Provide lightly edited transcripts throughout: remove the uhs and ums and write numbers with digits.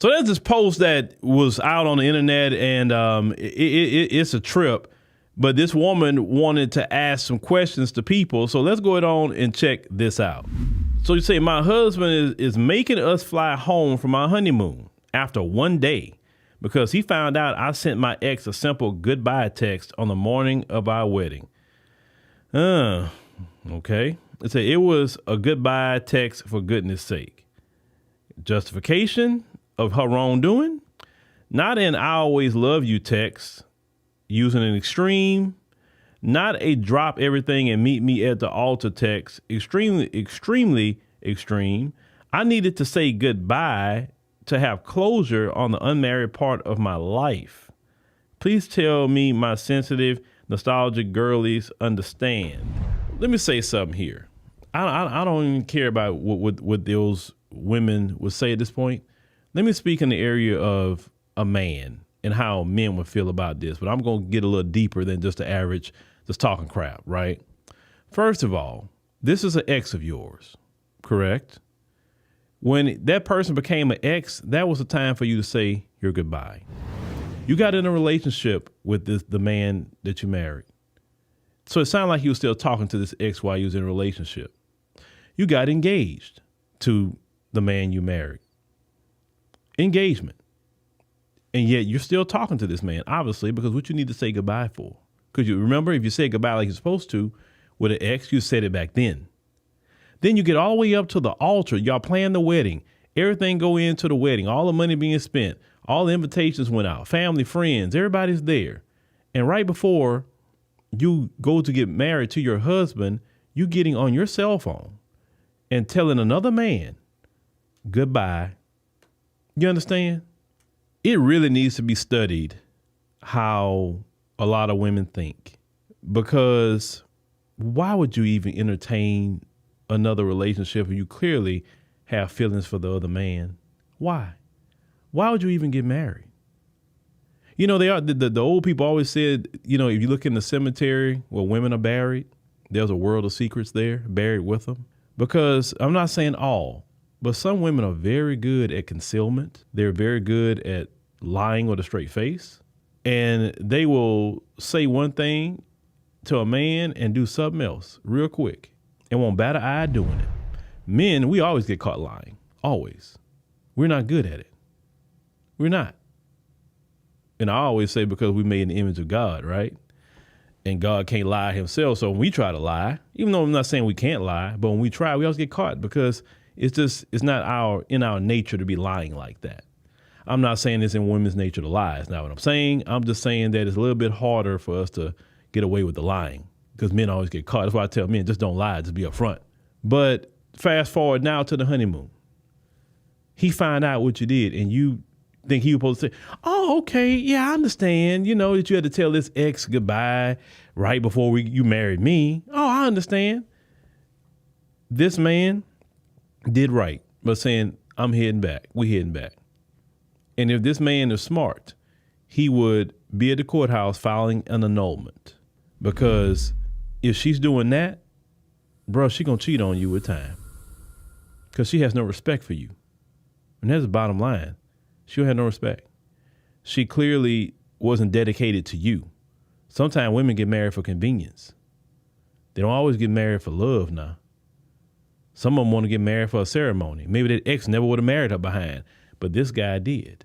So there's this post that was out on the internet, and it's a trip. But this woman wanted to ask some questions to people. So let's go on and check this out. So you say, my husband is making us fly home from our honeymoon after one day because he found out I sent my ex a simple goodbye text on the morning of our wedding. Okay. It said it was a goodbye text for goodness sake. Justification of her wrongdoing? Not an I always love you text using an extreme, not a drop everything and meet me at the altar text, extremely extreme. I needed to say goodbye to have closure on the unmarried part of my life. Please tell me my sensitive, nostalgic girlies understand. Let me say something here. I don't even care about what those women would say at this point. Let me speak in the area of a man and how men would feel about this, but I'm going to get a little deeper than just the average, just talking crap, right? First of all, this is an ex of yours, correct? When that person became an ex, that was the time for you to say your goodbye. You got in a relationship with the man that you married. So it sounded like you were still talking to this ex while you was in a relationship. You got engaged to the man you married. Engagement. And yet you're still talking to this man, obviously, because what you need to say goodbye for. Because you remember, if you say goodbye like you're supposed to with an ex, you said it back then. Then you get all the way up to the altar. Y'all plan the wedding. Everything go into the wedding. All the money being spent. All the invitations went out. Family, friends, everybody's there. And right before you go to get married to your husband, you getting on your cell phone and telling another man goodbye. You understand? It really needs to be studied how a lot of women think, because why would you even entertain another relationship if you clearly have feelings for the other man? Why? Why would you even get married? You know, the old people always said, you know, if you look in the cemetery where women are buried, there's a world of secrets there buried with them. Because I'm not saying all, but some women are very good at concealment. They're very good at lying with a straight face. And they will say one thing to a man and do something else real quick and won't bat an eye doing it. Men, we always get caught lying. Always. We're not good at it. We're not. And I always say because we made in the image of God, right? And God can't lie himself. So when we try to lie, even though I'm not saying we can't lie, but when we try, we always get caught because it's not in our nature to be lying like that. I'm not saying it's in women's nature to lie. It's not what I'm saying. I'm just saying that it's a little bit harder for us to get away with the lying because men always get caught. That's why I tell men, just don't lie, just be upfront. But fast forward now to the honeymoon. He find out what you did and you think he was supposed to say, oh, okay, yeah, I understand, you know, that you had to tell this ex goodbye right before you married me. Oh, I understand. This man did right by saying, I'm heading back. We heading back. And if this man is smart, he would be at the courthouse filing an annulment. Because if she's doing that, bro, she gonna cheat on you with time. Because she has no respect for you. And that's the bottom line. She had no respect. She clearly wasn't dedicated to you. Sometimes women get married for convenience. They don't always get married for love now. Some of them want to get married for a ceremony. Maybe that ex never would have married her behind, but this guy did.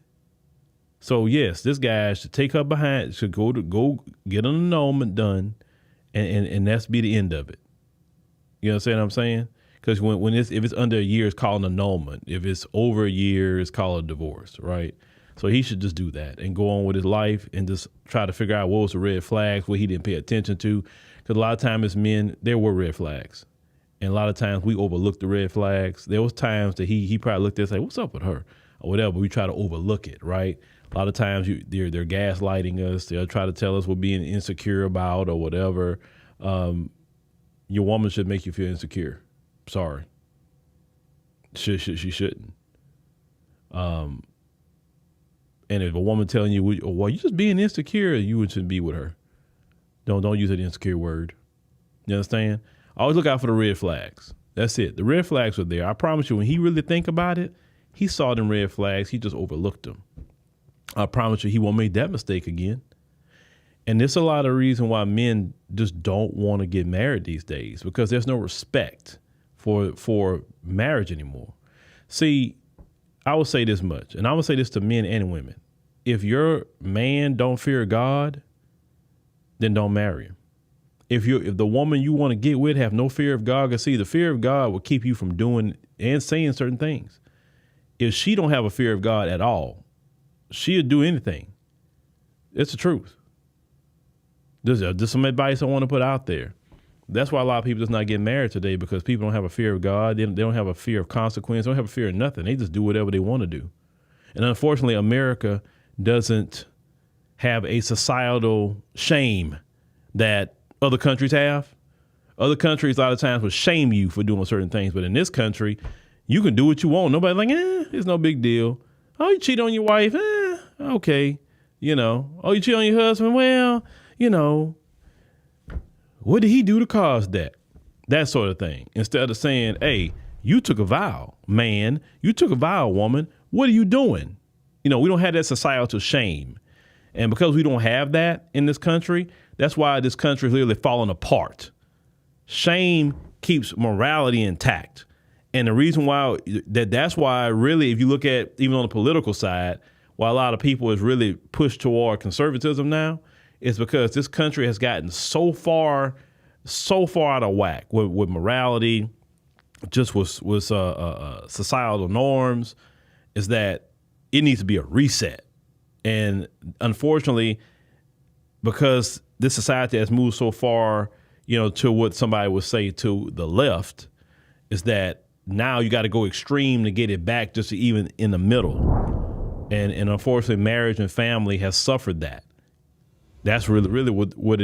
So yes, this guy should take her behind, should go get an annulment done, and that's be the end of it. You understand what I'm saying? Because if it's under a year, it's called an annulment. If it's over a year, it's called a divorce, right? So he should just do that and go on with his life and just try to figure out what was the red flags, what he didn't pay attention to. Because a lot of times as men, there were red flags. And a lot of times we overlook the red flags. There was times that he probably looked at and said, what's up with her? Or whatever. We try to overlook it, right? A lot of times they're gaslighting us. They'll try to tell us we're being insecure about or whatever. Your woman should make you feel insecure. Sorry. She shouldn't. And if a woman telling you, well, you're just being insecure, you shouldn't be with her. Don't use that insecure word. You understand? Always look out for the red flags. That's it. The red flags are there. I promise you, when he really think about it, He saw them red flags. He just overlooked them. I promise you, he won't make that mistake again. And there's a lot of reason why men just don't want to get married these days, because there's no respect for marriage anymore. See, I will say this much, and I will say this to men and women. If your man don't fear God, then don't marry him. If the woman you want to get with have no fear of God, because see, the fear of God will keep you from doing and saying certain things. If she don't have a fear of God at all, she'll do anything. It's the truth. There's some advice I want to put out there. That's why a lot of people just not getting married today, because people don't have a fear of God. They don't have a fear of consequence. They don't have a fear of nothing. They just do whatever they want to do. And unfortunately, America doesn't have a societal shame that other countries have. Other countries a lot of times will shame you for doing certain things. But in this country, you can do what you want. Nobody's like, it's no big deal. Oh, you cheat on your wife? Okay. Oh, you cheat on your husband? Well, what did he do to cause that? That sort of thing. Instead of saying, hey, you took a vow, man. You took a vow, woman. What are you doing? We don't have that societal shame. And because we don't have that in this country, that's why this country is literally falling apart. Shame keeps morality intact. And the reason why that's why really, if you look at even on the political side, why a lot of people is really pushed toward conservatism now, is because this country has gotten so far out of whack with morality, just with societal norms, is that it needs to be a reset. And unfortunately, because this society has moved so far, to what somebody would say to the left, is that now you got to go extreme to get it back just to even in the middle. And unfortunately, marriage and family has suffered that. That's really what it is.